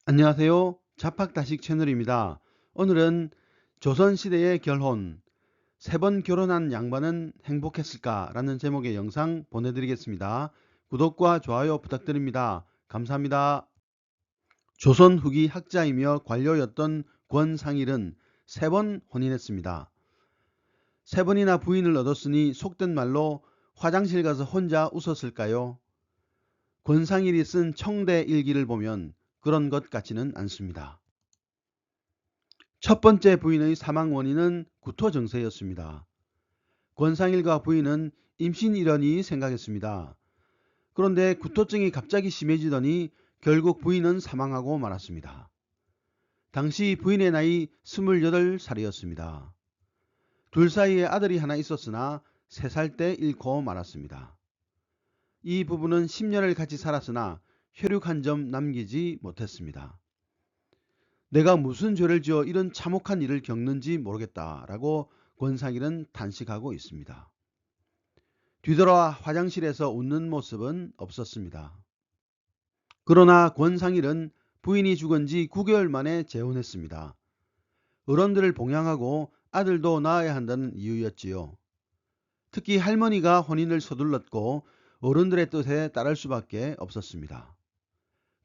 안녕하세요. 자팍다식 채널입니다. 오늘은 조선시대의 결혼, 세 번 결혼한 양반은 행복했을까? 라는 제목의 영상 보내드리겠습니다. 구독과 좋아요 부탁드립니다. 감사합니다. 조선 후기 학자이며 관료였던 권상일은 세 번 혼인했습니다. 세 번이나 부인을 얻었으니 속된 말로 화장실 가서 혼자 웃었을까요? 권상일이 쓴 청대 일기를 보면 그런 것 같지는 않습니다. 첫 번째 부인의 사망 원인은 구토증세였습니다. 권상일과 부인은 임신이려니 생각했습니다. 그런데 구토증이 갑자기 심해지더니 결국 부인은 사망하고 말았습니다. 당시 부인의 나이 28살이었습니다. 둘 사이에 아들이 하나 있었으나 3살 때 잃고 말았습니다. 이 부부는 10년을 같이 살았으나 혈육 한 점 남기지 못했습니다. 내가 무슨 죄를 지어 이런 참혹한 일을 겪는지 모르겠다라고 권상일은 단식하고 있습니다. 뒤돌아 화장실에서 웃는 모습은 없었습니다. 그러나 권상일은 부인이 죽은 지 9개월 만에 재혼했습니다. 어른들을 봉양하고 아들도 낳아야 한다는 이유였지요. 특히 할머니가 혼인을 서둘렀고 어른들의 뜻에 따를 수밖에 없었습니다.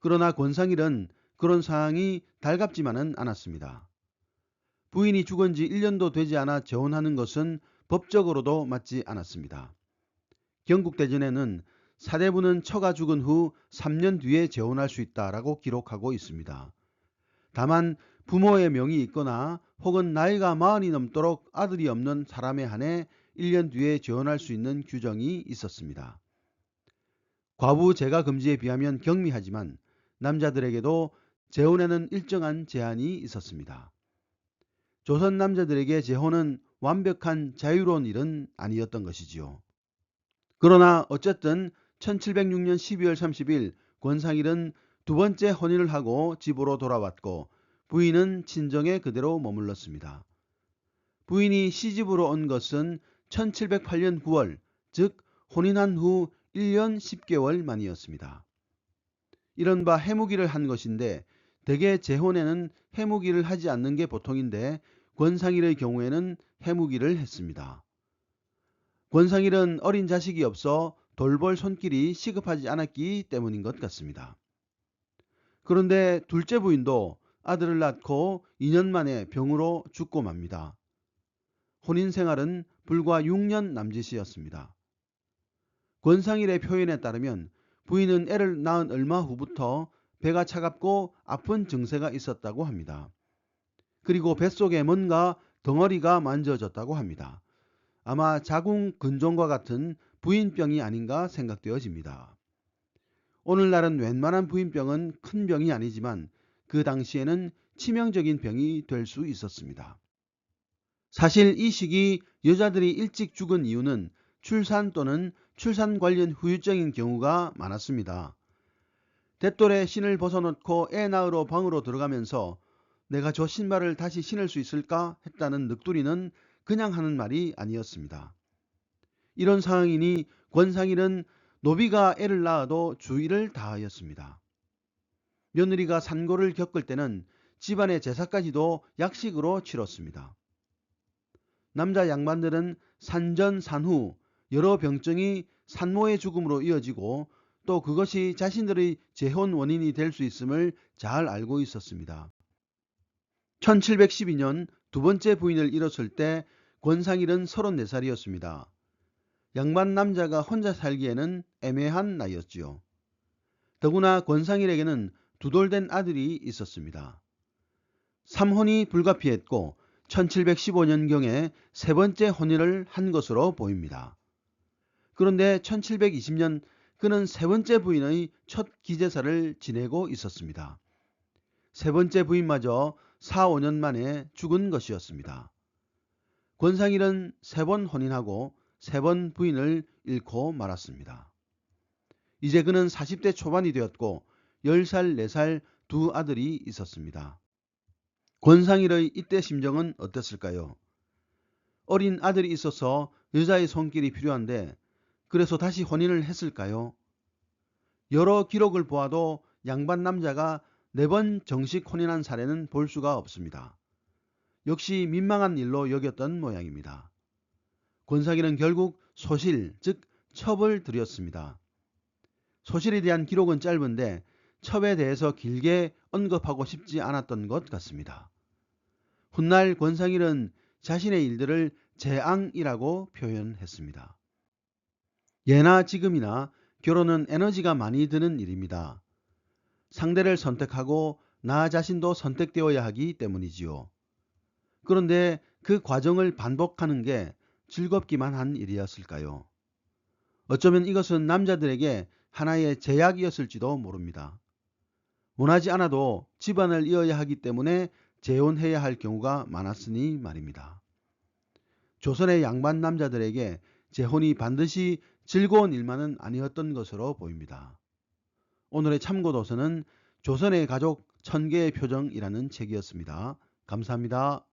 그러나 권상일은 그런 상황이 달갑지만은 않았습니다. 부인이 죽은 지 1년도 되지 않아 재혼하는 것은 법적으로도 맞지 않았습니다. 경국대전에는 사대부는 처가 죽은 후 3년 뒤에 재혼할 수 있다라고 기록하고 있습니다. 다만 부모의 명이 있거나 혹은 나이가 40이 넘도록 아들이 없는 사람에 한해 1년 뒤에 재혼할 수 있는 규정이 있었습니다. 과부 재가 금지에 비하면 경미하지만 남자들에게도 재혼에는 일정한 제한이 있었습니다. 조선 남자들에게 재혼은 완벽한 자유로운 일은 아니었던 것이지요. 그러나 어쨌든 1706년 12월 30일 권상일은 두 번째 혼인을 하고 집으로 돌아왔고 부인은 친정에 그대로 머물렀습니다. 부인이 시집으로 온 것은 1708년 9월, 즉 혼인한 후 1년 10개월 만이었습니다. 이른바 해무기를 한 것인데 대개 재혼에는 해무기를 하지 않는 게 보통인데 권상일의 경우에는 해무기를 했습니다. 권상일은 어린 자식이 없어 돌볼 손길이 시급하지 않았기 때문인 것 같습니다. 그런데 둘째 부인도 아들을 낳고 2년 만에 병으로 죽고 맙니다. 혼인 생활은 불과 6년 남짓이었습니다. 권상일의 표현에 따르면 부인은 애를 낳은 얼마 후부터 배가 차갑고 아픈 증세가 있었다고 합니다. 그리고 뱃속에 뭔가 덩어리가 만져졌다고 합니다. 아마 자궁 근종과 같은 부인병이 아닌가 생각되어집니다. 오늘날은 웬만한 부인병은 큰 병이 아니지만 그 당시에는 치명적인 병이 될 수 있었습니다. 사실 이 시기 여자들이 일찍 죽은 이유는 출산 또는 출산 관련 후유증인 경우가 많았습니다. 대돌에 신을 벗어놓고 애 낳으러 방으로 들어가면서 내가 저 신발을 다시 신을 수 있을까 했다는 넋두리는 그냥 하는 말이 아니었습니다. 이런 상황이니 권상일은 노비가 애를 낳아도 주의를 다하였습니다. 며느리가 산고를 겪을 때는 집안의 제사까지도 약식으로 치렀습니다. 남자 양반들은 산전 산후 여러 병증이 산모의 죽음으로 이어지고 또 그것이 자신들의 재혼 원인이 될 수 있음을 잘 알고 있었습니다. 1712년 두 번째 부인을 잃었을 때 권상일은 34살이었습니다. 양반 남자가 혼자 살기에는 애매한 나이였지요. 더구나 권상일에게는 두돌된 아들이 있었습니다. 삼혼이 불가피했고 1715년경에 세 번째 혼인을 한 것으로 보입니다. 그런데 1720년 그는 세 번째 부인의 첫 기제사를 지내고 있었습니다. 세 번째 부인마저 4, 5년 만에 죽은 것이었습니다. 권상일은 3번 혼인하고 3번 부인을 잃고 말았습니다. 이제 그는 40대 초반이 되었고 10살, 4살 두 아들이 있었습니다. 권상일의 이때 심정은 어땠을까요? 어린 아들이 있어서 여자의 손길이 필요한데 그래서 다시 혼인을 했을까요? 여러 기록을 보아도 양반 남자가 4번 정식 혼인한 사례는 볼 수가 없습니다. 역시 민망한 일로 여겼던 모양입니다. 권사기는 결국 소실, 즉 첩을 들였습니다. 소실에 대한 기록은 짧은데 첩에 대해서 길게 언급하고 싶지 않았던 것 같습니다. 훗날 권상일은 자신의 일들을 재앙이라고 표현했습니다. 예나 지금이나 결혼은 에너지가 많이 드는 일입니다. 상대를 선택하고 나 자신도 선택되어야 하기 때문이지요. 그런데 그 과정을 반복하는 게 즐겁기만 한 일이었을까요? 어쩌면 이것은 남자들에게 하나의 제약이었을지도 모릅니다. 원하지 않아도 집안을 이어야 하기 때문에 재혼해야 할 경우가 많았으니 말입니다. 조선의 양반 남자들에게 재혼이 반드시 즐거운 일만은 아니었던 것으로 보입니다. 오늘의 참고도서는 조선의 가족 1000개의 표정이라는 책이었습니다. 감사합니다.